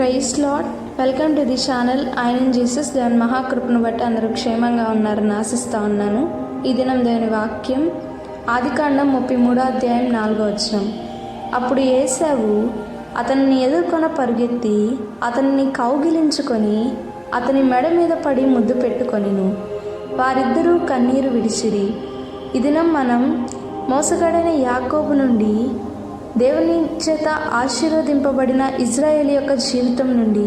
Praise lord. Welcome to the channel. ఆయన Jesus దేవుని మహాకృపను బట్టి అందరూ క్షేమంగా ఉన్నారని ఆశిస్తూ ఉన్నాను. ఈ దినం దేవుని వాక్యం ఆదికాండం 33:4. అప్పుడు ఏశావు అతనిని ఎదుర్కొన పరుగెత్తి అతనిని కౌగిలించుకొని అతని మెడ మీద పడి ముద్దు పెట్టుకొనిను. వారిద్దరూ కన్నీరు విడిచిరి. ఈ దినం మనం మోసగాడైన యాకోబు నుండి దేవుని చేత ఆశీర్వదింపబడిన ఇజ్రాయేల్ యొక్క జీవితం నుండి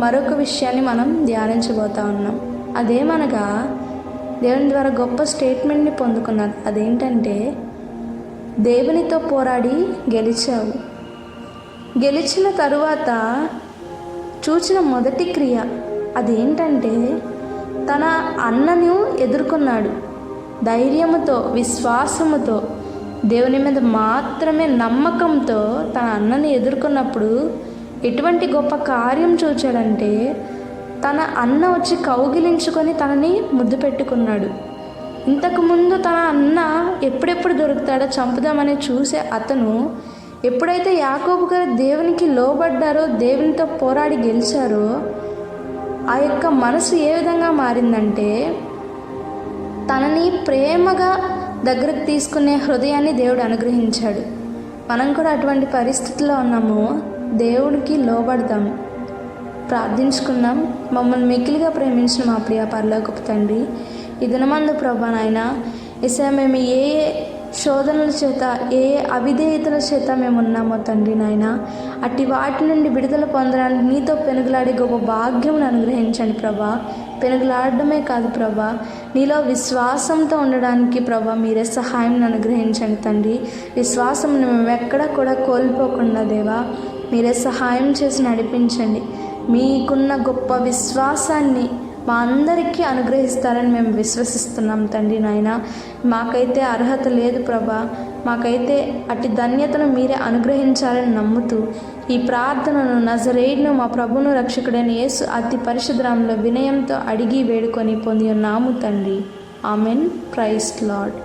మరొక విషయాన్ని మనం ధ్యానించబోతా ఉన్నాం. అదేమనగా దేవుని ద్వారా గొప్ప స్టేట్మెంట్ని పొందుకున్నాడు. అదేంటంటే, దేవునితో పోరాడి గెలిచావు. గెలిచిన తరువాత చూచిన మొదటి క్రియ అదేంటంటే, తన అన్నను ఎదుర్కొన్నాడు. ధైర్యముతో, విశ్వాసముతో, దేవుని మీద మాత్రమే నమ్మకంతో తన అన్నని ఎదుర్కొన్నప్పుడు ఎటువంటి గొప్ప కార్యం చూచాడంటే, తన అన్న వచ్చి కౌగిలించుకొని తనని ముద్దు పెట్టుకున్నాడు. ఇంతకుముందు తన అన్న ఎప్పుడెప్పుడు దొరుకుతాడో చంపుదామని చూసే అతను ఎప్పుడైతే యాకోబు గారు దేవునికి లోబడ్డారో, దేవునితో పోరాడి గెలిచారో, ఆ యొక్క మనసు ఏ విధంగా మారిందంటే, తనని ప్రేమగా దగ్గరకు తీసుకునే హృదయాన్ని దేవుడు అనుగ్రహించాడు. మనం కూడా అటువంటి పరిస్థితుల్లో ఉన్నాము. దేవుడికి లోబడదాము, ప్రార్థించుకున్నాం. మమ్మల్ని మిక్కిలిగా ప్రేమించిన మా ప్రియ పరలోకపు తండ్రి, ఈ దినమందు ప్రభా నాయన ఎసా, మేము ఏ శోధనల చేత, ఏ అవిధేయతల చేత మేము ఉన్నామో తండ్రి నాయన, అట్టి వాటి నుండి విడుదల పొందడానికి నీతో పెనుగులాడే గొప్ప భాగ్యమును అనుగ్రహించండి ప్రభా. పెనుగులాడడమే కాదు ప్రభా, నీలో విశ్వాసంతో ఉండడానికి ప్రభా మీరే సహాయం అనుగ్రహించండి తండ్రి. విశ్వాసం మేము ఎక్కడ కూడా కోల్పోకుండా దేవా మీరే సహాయం చేసి నడిపించండి. మీకున్న గొప్ప విశ్వాసాన్ని మా అందరికీ అనుగ్రహిస్తారని మేము విశ్వసిస్తున్నాం తండ్రి నాయన. మాకైతే అర్హత లేదు ప్రభా, మాకైతే అట్టి ధన్యతను మీరే అనుగ్రహించాలని నమ్ముతూ ఈ ప్రార్థనను నజరేయుడును మా ప్రభువును రక్షకుడైన యేసు అతి పరిశుద్ధ నామములో వినయంతో అడిగి వేడుకొని పొంది ఉన్నాము తండ్రి. ఆమెన్. Praise lord.